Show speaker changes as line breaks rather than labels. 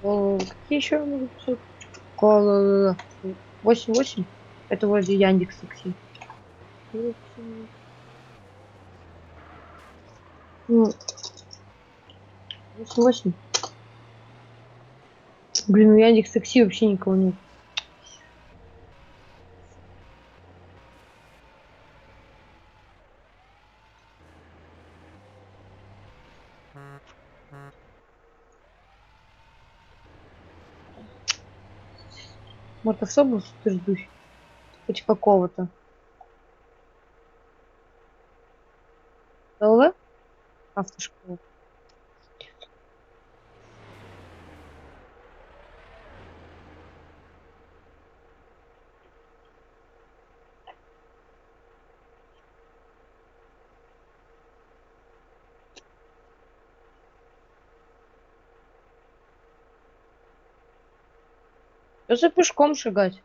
Какие еще могут быть? 8-8. Это вроде Яндекс Такси. 8-8. Блин, у Яндекс Такси вообще никого нет. Вот автобус ты ждущий. Хоть какого-то. ЛВ? Автошкола. Даже пешком шагать.